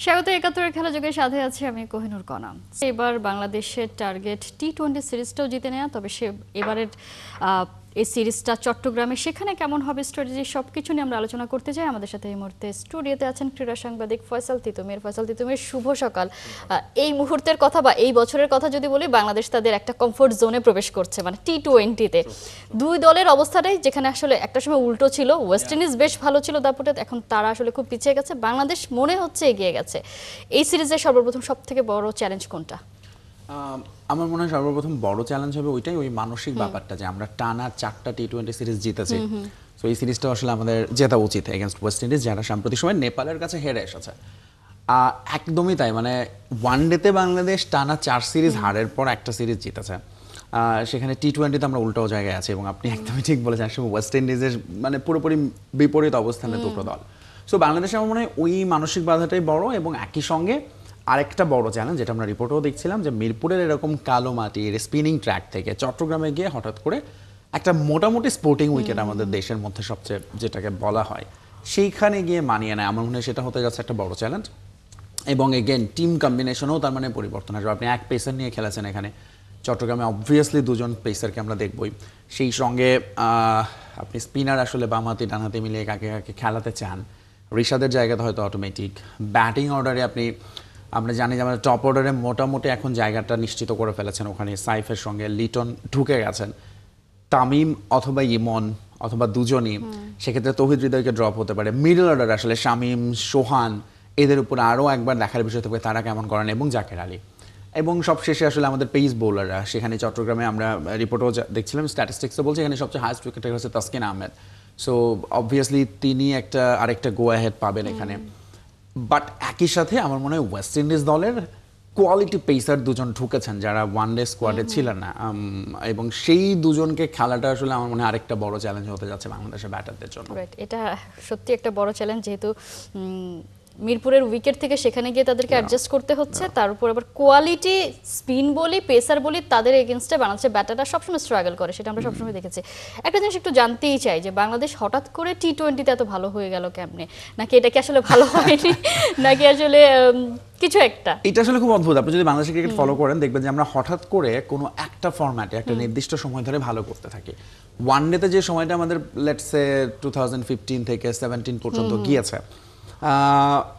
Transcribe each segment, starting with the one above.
স্বাগত একাত্তরের খেলা যোগে সাথে আছি আমি কোহিনুর কণা। এবার বাংলাদেশের টার্গেট টি-20 সিরিজটাও জিতে নেওয়া, তবে সে এবারের এই সিরিজটা চট্টগ্রামে, সেখানে কেমন হবে স্ট্র্যাটেজি, সবকিছু নিয়ে আমরা আলোচনা করতে চাই। আমাদের সাথে এই মুহূর্তে স্টুডিওতে আছেন ক্রীড়া সাংবাদিক ফয়সাল তিতুমির। ফয়সাল তিতুমির, শুভ সকাল। এই মুহূর্তের কথা বা এই বছরের কথা যদি বলি, বাংলাদেশ তাদের একটা কমফোর্ট জোনে প্রবেশ করছে, মানে টি-20-তে। দুই দলের অবস্থাটাই যেখানে আসলে একটা সময় উল্টো ছিল, ওয়েস্ট ইন্ডিজ বেশ ভালো ছিল দাপুটে, এখন তারা আসলে খুব পিছিয়ে গেছে, বাংলাদেশ মনে হচ্ছে এগিয়ে গেছে। এই সিরিজের সর্বপ্রথম সবথেকে বড় চ্যালেঞ্জ কোনটা? আমার মনে হয় সর্বপ্রথম বড় চ্যালেঞ্জ হবে ওইটাই, ওই মানসিক ব্যাপারটা যে আমরা টানা 4টা টি-20 সিরিজ জিতেছি। তো এই সিরিজটা আসলে আমাদের জেতা উচিত এগেইনস্ট ওয়েস্ট ইন্ডিজ, যারা সাম্প্রতিক সময় নেপালের কাছে হেরে এসেছে। একদমই তাই, মানে ওয়ান ডেতে বাংলাদেশ টানা 4 সিরিজ হারের পর একটা সিরিজ জিতেছে। সেখানে টি-20তে আমরা উল্টো জায়গায় আছি, এবং আপনি একদমই ঠিক বলেছেন, আসলে ওয়েস্ট ইন্ডিজের মানে পুরোপুরি বিপরীত অবস্থানে দুটো দল। সো বাংলাদেশে আমার মনে হয় ওই মানসিক বাধাটাই বড়, এবং একই সঙ্গে আরেকটা বড় চ্যালেঞ্জ, যেটা আমরা রিপোর্টেও দেখছিলাম, যে মিরপুরের এরকম কালো মাটির স্পিনিং ট্র্যাক থেকে চট্টগ্রামে গিয়ে হঠাৎ করে একটা মোটামুটি স্পোর্টিং উইকেট আমাদের দেশের মধ্যে সবচেয়ে যেটাকে বলা হয়, সেইখানে গিয়ে মানিয়ে নেয়, আমার মনে হয় সেটা হতে যাচ্ছে একটা বড় চ্যালেঞ্জ। এবং এগেন টিম কম্বিনেশনও তার মানে পরিবর্তন আসবে। আপনি এক পেসার নিয়ে খেলেছেন এখানে, চট্টগ্রামে অবভিয়াসলি দুজন পেসারকে আমরা দেখবই, সেই সঙ্গে আপনি স্পিনার আসলে বামহাতি ডানহাতি মিলিয়ে কাকে কাকে খেলাতে চান। ঋষাদের জায়গাতে হয়তো অটোমেটিক ব্যাটিং অর্ডারে আমরা জানি যে আমাদের টপ অর্ডারে মোটামুটি এখন জায়গাটা নিশ্চিত করে ফেলেছেন, ওখানে সাইফের সঙ্গে লিটন ঢুকে গেছেন, তামিম অথবা ইমন অথবা দুজনই, সেক্ষেত্রে তৌহিদ হৃদয়কে ড্রপ হতে পারে। মিডল অর্ডার আসলে শামীম, সোহান, এদের উপর আরও একবার দেখার বিষয় থাকবে তারা কেমন করেন, এবং জাকের আলী, এবং সবশেষে আসলে আমাদের পেস বোলাররা। সেখানে চট্টগ্রামে আমরা রিপোর্টও দেখছিলাম, স্ট্যাটিস্টিক্সও বলছে এখানে সবচেয়ে হাইস্ট উইকেটার হচ্ছে তাসকিন আহমেদ। সো অবভিয়াসলি তিনি আরেকটা গো অ্যাহেড পাবেন এখানে। বাট একই সাথে আমার মনে হয় ওয়েস্ট ইন্ডিজ দলের কোয়ালিটি পেসার দুজন ঢুকেছেন যারা ওয়ান ডে স্কোয়াডে ছিলেন না, এবং সেই দুজনকে খেলাটা আসলে আমার মনে হয় আরেকটা বড় চ্যালেঞ্জ হতে যাচ্ছে বাংলাদেশের ব্যাটারদের জন্য। এটা সত্যি একটা বড় চ্যালেঞ্জ, যেহেতু মিরপুরের উইকেট থেকে সেখানে গিয়ে তাদেরকে অ্যাডজাস্ট করতে হচ্ছে, তার উপর আবার কোয়ালিটি স্পিন বলি পেসার বলি তাদের এগেনস্টে বাংলাদেশের ব্যাটাররা সবসময় স্ট্রাগল করে, সেটা আমরা সবসময় দেখেছি। একটা জিনিস একটু জানতেই চাই, যে বাংলাদেশ হঠাৎ করে টি-20তে এত ভালো হয়ে গেল কেমনে? নাকি এটা কি আসলে ভালো হয়নি, নাকি আসলে কিছু একটা? এটা আসলে খুব অদ্ভুত। আপনি যদি বাংলাদেশের ক্রিকেট ফলো করেন দেখবেন যে আমরা হঠাৎ করে কোনো একটা ফরম্যাটে একটা নির্দিষ্ট সময় ধরে ভালো করতে থাকি। ওয়ান ডেতে যে সময়টা আমাদের লেটস সে 2015 থেকে 17 পর্যন্ত গিয়েছে,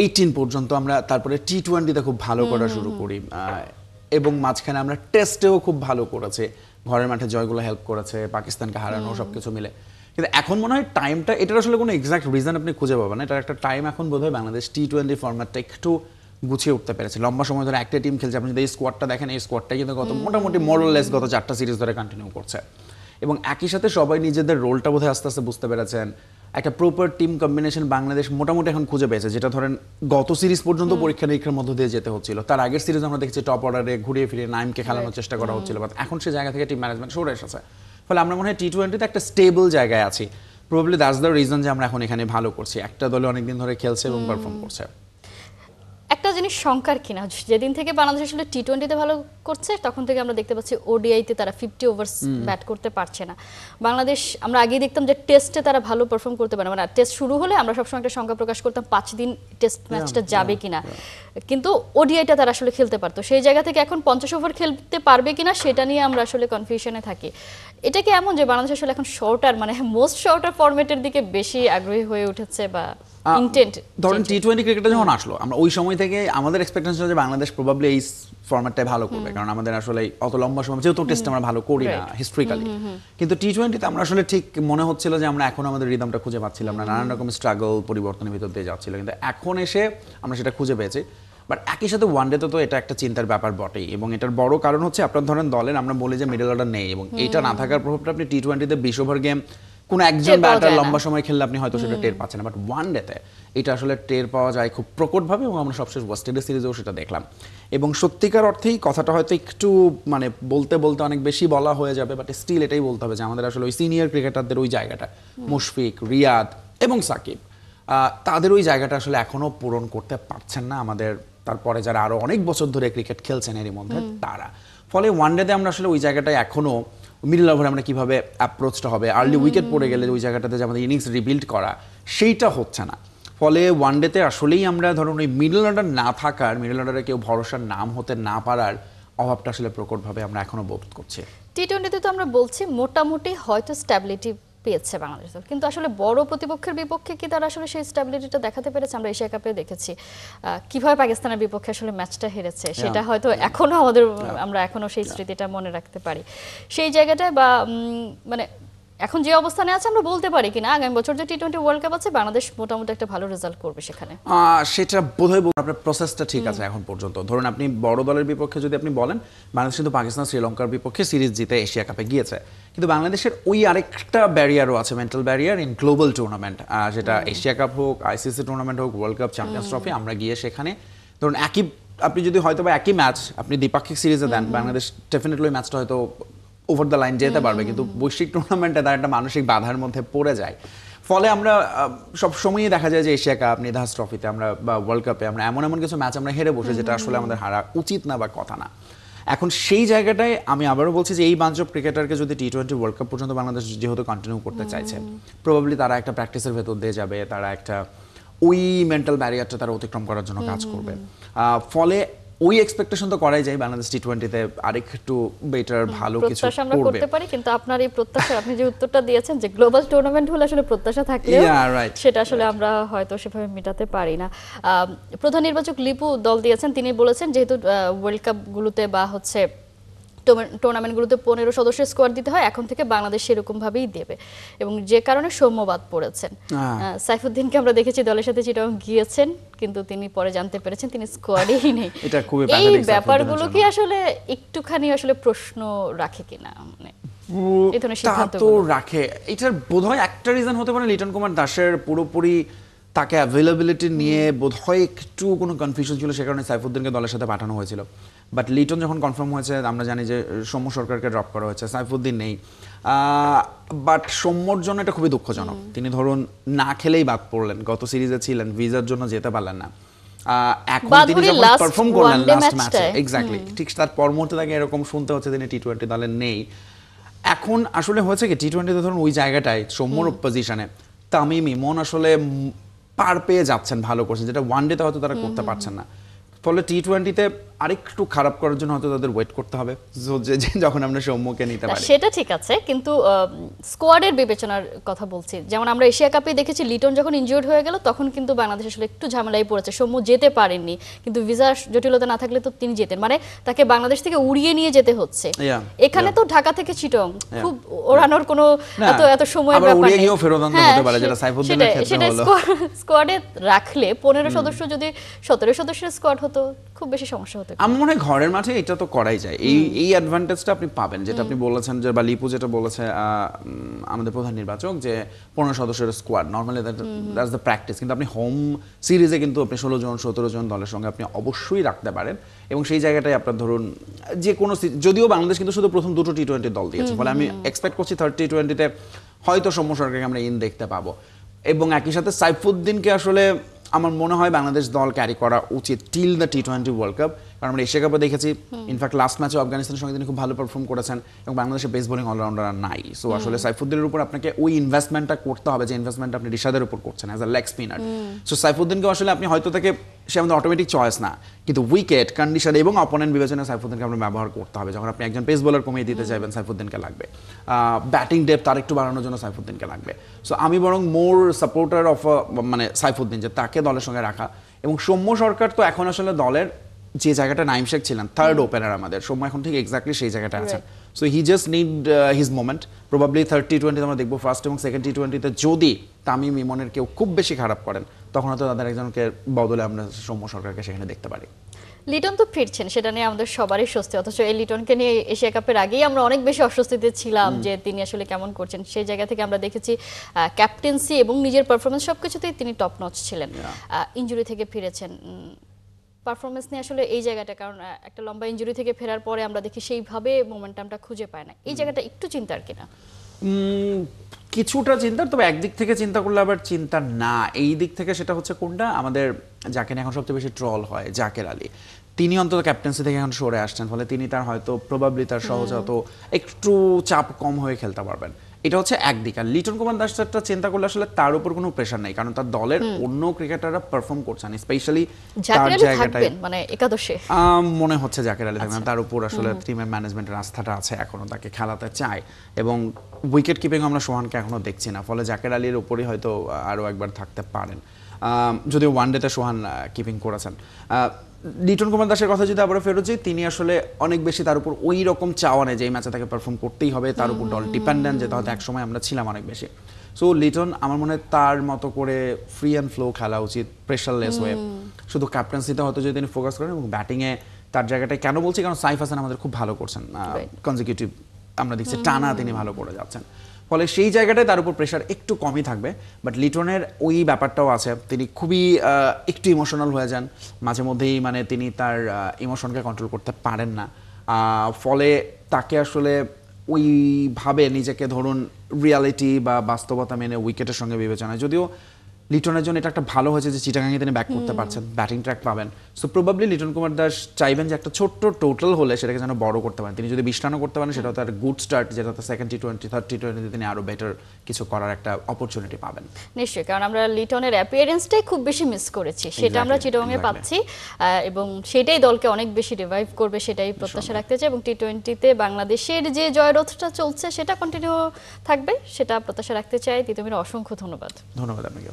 18 পর্যন্ত আমরা, তারপরে টি-20তে খুব ভালো করা শুরু করি, এবং মাঝখানে আমরা টেস্টেও খুব ভালো করেছে, ঘরের মাঠে জয়গুলো হেল্প করেছে, পাকিস্তানকে হারানো, সবকিছু মিলে। কিন্তু এখন মনে হয় টাইমটা, এটার আসলে কোনো এক্সাক্ট রিজন আপনি খুঁজে পাবেন না, এটার একটা টাইম এখন বোধহয় বাংলাদেশ টি-20 ফরম্যাটটা একটু গুছিয়ে উঠতে পেরেছে। লম্বা সময় ধরে একটা টিম খেলছে, আপনি যদি এই স্কোয়াডটা দেখেন, এই স্কোয়াডটা কিন্তু মোটামুটি মোরলেস গত 4টা সিরিজ ধরে কন্টিনিউ করছে, এবং একই সাথে সবাই নিজেদের রোলটা বোধহয় আস্তে আস্তে বুঝতে পেরেছেন। একটা প্রপার টিম কম্বিনেশন বাংলাদেশ মোটামুটি এখন খুঁজে পেয়েছে, যেটা ধরেন গত সিরিজ পর্যন্ত পরীক্ষা নিরীক্ষার মধ্য দিয়ে যেতে হচ্ছিল। তার আগের সিরিজ আমরা দেখছি টপ অর্ডারে ঘুরিয়ে ফিরিয়ে নাইমকে খেলানোর চেষ্টা করা হচ্ছিল, বাট এখন সে জায়গা থেকে টিম ম্যানেজমেন্ট সরে এসেছে। ফলে আমরা মনে হয় টি-20তে একটা স্টেবল জায়গায় আছি। প্রবাবলি দ্যাটস দ্য রিজন যে আমরা এখন এখানে ভালো করছি, একটা দলে অনেকদিন ধরে খেলছে এবং পারফর্ম করছে। একটা জিনিস শঙ্কার কিনা, যেদিন থেকে বাংলাদেশ আসলে টি-20তে ভালো করছে তখন থেকে আমরা দেখতে পাচ্ছি ওডিআইতে তারা 50 ওভার্স ব্যাট করতে পারছে না। বাংলাদেশ আমরা আগেই দেখতাম যে টেস্টে তারা ভালো পারফর্ম করতে পারে, মানে টেস্ট শুরু হলে আমরা সবসময় একটা শঙ্কা প্রকাশ করতাম 5 দিন টেস্ট ম্যাচটা যাবে কিনা, কিন্তু ওডিআইটা তারা আসলে খেলতে পারতো। সেই জায়গা থেকে এখন 50 ওভার খেলতে পারবে কিনা সেটা নিয়ে আমরা আসলে কনফিউশনে থাকি। এটা কি এমন যে বাংলাদেশ আসলে এখন শর্টার, মানে মোস্ট শর্টার ফরম্যাটের দিকে বেশি আগ্রহী হয়ে উঠেছে, বা ইন্টেন্ট? ধরেন টি-20 ক্রিকেটে যখন আসলো, আমরা ওই সময় থেকে আমাদের এক্সপেকটেশন ছিল যে বাংলাদেশ প্রবাবলি এই ফরম্যাটটাই ভালো করবে, কারণ আমাদের আসলে অত লম্বা সময় যেহেতু টেস্ট আমরা ভালো করি না হিস্ট্রিক্যালি। কিন্তু টি-20তে আমরা আসলে ঠিক মনে হচ্ছিল যে আমরা এখন আমাদের রিদমটা খুঁজে পাচ্ছিলাম না, নানান রকম স্ট্রাগল পরিবর্তনের ভিতর দিয়ে যাচ্ছিল, কিন্তু এখন এসে আমরা সেটা খুঁজে পেয়েছি। বাট একই সাথে ওয়ান ডেতে তো এটা একটা চিন্তার ব্যাপার বটেই, এবং এটার বড় কারণ হচ্ছে আপনার ধরেন দলের, আমরা বলি যে মিডল অর্ডার নেই, এবং এটা না থাকার প্রভাবটা আপনি টি-20তে 20 ওভার গেম কোনো একজন ব্যাটার লম্বা সময় খেললে আপনি হয়তো সেটা টের পাচ্ছেন না, বাট ওয়ান ডেতে এটা আসলে টের পাওয়া যায় খুব প্রকটভাবে, এবং আমরা সবশেষ ওয়েস্ট ইন্ডিজ সিরিজেও সেটা দেখলাম। এবং সত্যিকার অর্থেই কথাটা হয়তো একটু মানে বলতে বলতে অনেক বেশি বলা হয়ে যাবে, বাট স্টিল এটাই বলতে হবে যে আমাদের আসলে ওই সিনিয়র ক্রিকেটারদের ওই জায়গাটা, মুশফিক, রিয়াদ এবং সাকিব, তাদের ওই জায়গাটা আসলে এখনো পূরণ করতে পারছেন না আমাদের তারপরে যারা আরো অনেক বছর ধরে ক্রিকেট খেলছেন এরই মধ্যে তারা। ফলে ওয়ান ডেতে আমরা আসলে ওই জায়গাটায় এখনো মিডল ওভারে আমরা কিভাবে অ্যাপ্রোচটা হবে, আর্লি উইকেট পড়ে গেলে ওই জায়গাটাতে যে আমাদের ইনিংস রিবিল্ড করা, সেইটা হচ্ছে না। ফলে ওয়ানডেতে আসলেই আমরা ধরুন ওই মিডল অর্ডার না থাকার, মিডল অর্ডারে কেউ ভরসার নাম হতে না পারার অভাবটা আসলে প্রকটভাবে আমরা এখনো বোধ করছি। টি-20 তো আমরা বলছি মোটামুটি হয়তো স্ট্যাবিলিটি পেয়েছে বাংলাদেশ দল, কিন্তু আসলে বড় প্রতিপক্ষের বিপক্ষে কি তারা আসলে সেই স্ট্যাবিলিটিটা দেখাতে পেরেছে? আমরা এশিয়া কাপে দেখেছি কিভাবে পাকিস্তানের বিপক্ষে আসলে ম্যাচটা হেরেছে, সেটা হয়তো এখনো আমরা এখনো সেই স্মৃতিটা মনে রাখতে পারি। সেই জায়গাটায় বা মানে এখন যে অবস্থানে আছে আমরা বলতে পারি কিনা আগামী বছর যে টি-20 ওয়ার্ল্ড কাপ আছে বাংলাদেশ মোটামুটি একটা ভালো রেজাল্ট করবে সেখানে? সেটা বোধহয় আপনার প্রসেসটা ঠিক আছে এখন পর্যন্ত। ধরুন আপনি বড় দলের বিপক্ষে যদি আপনি বলেন, বাংলাদেশ কিন্তু পাকিস্তান শ্রীলঙ্কার বিপক্ষে সিরিজ জিতে এশিয়া কাপে গিয়েছে, কিন্তু বাংলাদেশের ওই আরেকটা ব্যারিয়ারও আছে, mental barrier in global tournament, যেটা এশিয়া কাপ হোক, আইসিসি টুর্নামেন্ট হোক, ওয়ার্ল্ড কাপ, চ্যাম্পিয়ন্স ট্রফি, আমরা গিয়ে সেখানে ধরুন আপনি যদি হয়তো বা একই ম্যাচ আপনি দ্বিপাক্ষিক সিরিজে দেন, বাংলাদেশ ডেফিনেটলি ম্যাচটা হয়তো ওভার দ্য লাইন যেতে পারবে, কিন্তু বৈশ্বিক টুর্নামেন্টে তার একটা মানসিক বাধার মধ্যে পড়ে যায়। ফলে আমরা সব সময়ই দেখা যায় যে এশিয়া কাপ, নিধাস ট্রফিতে আমরা বা ওয়ার্ল্ড কাপে আমরা এমন কিছু ম্যাচ আমরা হেরে বসে, যেটা আসলে আমাদের হারা উচিত না বা কথা না। এখন সেই জায়গাটায় আমি আবারও বলছি যে এই বাঞ্চ অফ ক্রিকেটারকে যদি টি-20 ওয়ার্ল্ড কাপ পর্যন্ত বাংলাদেশ যেহেতু কন্টিনিউ করতে চাইছে, প্রবাবলি তারা একটা প্র্যাকটিসের ভেতর দিয়ে যাবে, তারা একটা ওই মেন্টাল ব্যারিয়ারটা তারা অতিক্রম করার জন্য কাজ করবে। ফলে ওই এক্সপেকটেশন তো করাই যায় বাংলাদেশ টি-20 আরেকটু বেটার ভালো কিছু আমরা করতে পারি, কিন্তু আপনার এই প্রত্যাশা, আপনি যে উত্তরটা দিয়েছেন যে গ্লোবাল টুর্নামেন্ট হলে আসলে প্রত্যাশা থাকলেও সেটা আসলে আমরা হয়তো সেভাবে মেটাতে পারি না। প্রধান নির্বাচক লিপু দল দিয়েছেন, তিনি বলেছেন যেহেতু ওয়ার্ল্ড কাপ গুলোতে বা হচ্ছে টুর্নামেন্টগুলোতে 15 সদস্যের স্কোয়াড দিতে হয়, এখন থেকে বাংলাদেশ সেরকম ভাবেই দেবে, এবং যে কারণে সৌম্যবাদ পড়েছেন। সাইফুদ্দিনকে আমরা দেখেছি দলের সাথে চিটাগং গিয়েছেন, কিন্তু তিনি পরে জানতে পেরেছেন তিনি স্কোয়াডেই নেই। এই ব্যাপারগুলো কি আসলে একটুখানি আসলে প্রশ্ন রাখে কিনা, মানে এই ধরনের সিদ্ধান্তগুলো রাখে? এটার বোধহয় একটা রিজন হতে পারে লিটন কুমার দাসের পুরোপুরি তাকে অ্যাভেলেবিলিটি নিয়ে বোধহয় একটু কোনো কনফিউশন ছিল, সে কারণে সাইফুদ্দিনকে দলের সাথে পাঠানো হয়েছিল। বাট লিটন যখন কনফার্ম হয়েছে, আমরা জানি যে সৌম্য সরকারকে ড্রপ করা হয়েছে, সাইফুদ্দিন নেই। বাট সৌম্যর জন্য এটা খুবই দুঃখজনক। তিনি ধরুন না খেলেই বাদ পড়লেন, গত সিরিজে ছিলেন, ভিসার জন্য যেতে পারলেন না। এখন তিনি যখন পারফর্ম করলেন লাস্ট ম্যাচে, এক্স্যাক্টলি ঠিক তার পর মুহূর্তে তাকে এরকম শুনতে হচ্ছে তিনি টি-20 দলে নেই। এখন আসলে হয়েছে কি, টি-20 ধরুন ওই জায়গাটায় সৌম্যর পজিশনে তামিম ইমন আসলে পার পেয়ে যাচ্ছেন, ভালো করছেন, যেটা ওয়ানডেতে হয়তো তারা করতে পারছেন না। ফলে টি-20 আরেকটু খারাপ করার জন্য হয়তো তাদের ওয়েট করতে হবে যখন আমরা সৌম্যকে নিতে পারি। সেটা ঠিক আছে, কিন্তু স্কোয়াডের বিবেচনার কথা বলছি। যেমন আমরা এশিয়া কাপে দেখেছি লিটন যখন ইনজিওর্ড হয়ে গেল, তখন কিন্তু বাংলাদেশ আসলে একটু ঝামেলায় পড়েছে, সৌম্য যেতে পারেননি, কিন্তু ভিসা জটিলতা না থাকলে তো তিনি যেতেন, মানে তাকে বাংলাদেশ থেকে উড়িয়ে নিয়ে যেতে হচ্ছে। এখানে তো ঢাকা থেকে চিটং খুব ওড়ানোর কোনো এত সময়ের ব্যাপার নেই। সেটা স্কোয়াডে রাখলে 15 সদস্য যদি 17 সদস্যের স্কোয়াড হতো, খুব বেশি সমস্যা হতো। আমার মনে হয় ঘরের মাঠে এটা তো করাই যায়, এই অ্যাডভান্টেজটা আপনি পাবেন, যেটা আপনি বলেছেন যে বা লিপু যেটা বলেছে আমাদের প্রধান নির্বাচক, যে 15 সদস্যের squad normally that's the practice, কিন্তু আপনি হোম সিরিজে কিন্তু আপনি 16 জন 17 জন দলের সঙ্গে আপনি অবশ্যই রাখতে পারেন, এবং সেই জায়গাটায় আপনার ধরুন যে কোনো, যদিও বাংলাদেশ কিন্তু শুধু প্রথম দুটো টি-20 দল দিয়েছে, ফলে আমি এক্সপেক্ট করছি থার্ড টি-20 হয়তো সৌম্য সরকারকে আমরা দেখতে পাবো, এবং একই সাথে সাইফুদ্দিনকে আসলে আমার মনে হয় বাংলাদেশ দল ক্যারি করা উচিত টিল দ্য টি-20 ওয়ার্ল্ড কাপ, কারণ আমরা এশিয়া কাপে দেখেছি, ইনফ্যাক্ট লাস্ট ম্যাচে আফগানিস্তানের সঙ্গে তিনি খুব ভালো পারফর্ম করেছেন, এবং বাংলাদেশের বেস বোলিং অলরাউন্ডার নাই। সো আসলে সাইফুদ্দিনের উপর আপনাকে ওই ইনভেস্টমেন্টটা করতে হবে, যে ইনভেস্টমেন্টটা আপনি রিশাদের উপর করছেন as a leg spinner. So সাইফুদ্দিনকে আসলে আপনি হয়তো তাকে, সে আমাদের অটোমেটিক চয়েস না, কিন্তু উইকেট কন্ডিশন এবং অপোনেন্ট বিবেচনায় সাইফুদ্দিনকে আপনার ব্যবহার করতে হবে। যখন আপনি একজন পেস বোলার কমিয়ে দিতে চাইবেন, সাইফুদ্দিনকে লাগবে। ব্যাটিং ডেপথ আরেকটু বাড়ানোর জন্য সাইফুদ্দিনকে লাগবে। সো আমি বরং মোর সাপোর্টার অফ মানে সাইফুদ্দিন, যে তাকে দলের সঙ্গে রাখা। এবং সৌম্য সরকার তো এখন আসলে দলের যে জায়গাটা নাইম শেখ ছিলেন, থার্ড ওপেনার আমাদের, সৌম্য এখন ঠিক এক্স্যাক্টলি সেই জায়গাটা আছেন। So he just need his moment. Probably third টি-20 আমরা দেখবো, ফার্স্ট এবং সেকেন্ড টি-20 যদি তামিম ইমনের কেউ খুব বেশি খারাপ করেন, তখন হয়তো তাদের একজনকে বদলে আমরা সৌম্য সরকারকে সেখানে দেখতে পারি। লিটন তো ফিরছেন, সেটা নিয়ে আমাদের সবারই স্বস্তি, অথচ এই লিটনকে নিয়ে এশিয়া কাপের আগেই আমরা অনেক বেশি অস্বস্তিতে ছিলাম যে তিনি আসলে কেমন করছেন। সেই জায়গা থেকে আমরা দেখেছি ক্যাপ্টেন্সি এবং নিজের পারফরমেন্স সবকিছুতেই তিনি টপ নচ ছিলেন। ইনজুরি থেকে ফিরেছেন, পারফরমেন্স নিয়ে আসলে এই জায়গাটা, কারণ একটা লম্বা ইনজুরি থেকে ফেরার পরে আমরা দেখি সেইভাবে মোমেন্টামটা খুঁজে পায় না, এই জায়গাটা একটু চিন্তার কিনা? কিছুটা চিন্তার, তবে একদিক থেকে চিন্তা করলে আবার চিন্তা না। এই দিক থেকে সেটা হচ্ছে কোনটা, আমাদের যাকে নিয়ে এখন সবচেয়ে বেশি ট্রল হয়, জাকের আলী, তিনি অন্তত ক্যাপ্টেন্সি থেকে এখন সরে আসছেন, ফলে তিনি তার হয়তো প্রবাবলি তার সহজ হয়তো একটু চাপ কম হয়ে খেলতে পারবেন। এটা হচ্ছে একদিক। আর লিটন কুমার দাসটা চিন্তা করলে আসলে তার উপর কোনো প্রেশার নেই, কারণ তার দলের অন্য ক্রিকেটাররা পারফর্ম করছেন, স্পেশালি তার জাকের আলী জায়গাটায় থাকবেন মানে একাদশে। মনে হচ্ছে জাকের আলী থাকবেন, তার উপর আসলে টিমের ম্যানেজমেন্টের আস্থাটা আছে, এখনো তাকে খেলাতে চায়। এবং উইকেট কিপিং আমরা সোহানকে এখনো দেখছি না, ফলে জাকের আলীর উপরই হয়তো আরও একবার থাকতে পারেন, যদিও ওয়ানডেতে সোহান কিপিং করেছেন। লিটন কুমার দাসের কথা যদি আবার ফেরত যাই, তিনি আসলে অনেক বেশি তার উপর ওই রকম চাওয়া নেই যে এই ম্যাচে তাকে পারফর্ম করতেই হবে, তার উপর দল ডিপেন্ডেন্ট, যেটা হয়তো একসময় আমরা ছিলাম অনেক বেশি। সো লিটন আমার মনে হয় তার মতো করে ফ্রি অ্যান্ড ফ্লো খেলা উচিত, প্রেশারলেস ওয়ে। শুধু ক্যাপ্টেন্সিতে হয়তো যদি তিনি ফোকাস করেন, এবং ব্যাটিংয়ে তার জায়গাটায় কেন বলছি, কারণ সাইফ হাসান আমাদের খুব ভালো করছেন, কনজিকিউটিভ আমরা দেখছি টানা তিনি ভালো করে যাচ্ছেন, ফলে সেই জায়গাটায় তার উপর প্রেশার একটু কমই থাকবে। বাট লিটনের ওই ব্যাপারটাও আছে, তিনি খুবই একটু ইমোশনাল হয়ে যান মাঝে মধ্যেই, মানে তিনি তার ইমোশনকে কন্ট্রোল করতে পারেন না, ফলে তাকে আসলে ওইভাবে নিজেকে ধরুন রিয়ালিটি বা বাস্তবতা মেনে উইকেটের সঙ্গে বিবেচনায়, যদিও লিটনের জন্য এটা একটা ভালো হয়েছে যে চিটাগাংয়ে তিনি ব্যাক করতে পারছেন, ব্যাটিং ট্র্যাক পাবেন। সো প্রবাবলি লিটন কুমার দাস চাইবেন যে একটা ছোট্ট টোটাল হলে সেটাকে যেন বড় করতে পারেন, তিনি যদি 20 রানও করতে পারেন সেটা তার গুড স্টার্ট, যেটা সেকেন্ড টি-20 থার্ড টি-20 তিনি আরো বেটার কিছু করার একটা অপরচুনিটি পাবেন। নিশ্চয়ই, কারণ আমরা লিটনের অ্যাপিয়ারেন্সটাই খুব বেশি মিস করেছি, সেটা আমরা চিটাগাংয়ে পাচ্ছি, এবং সেটাই দলকে অনেক বেশি রিভাইভ করবে, সেটাই প্রত্যাশা রাখতে চাই। এবং টি-20তে বাংলাদেশের যে জয়রথটা চলছে সেটা কন্টিনিউ থাকবে, সেটা প্রত্যাশা রাখতে চাই। তিতুমির অসংখ্য ধন্যবাদ। ধন্যবাদ আপনাকে।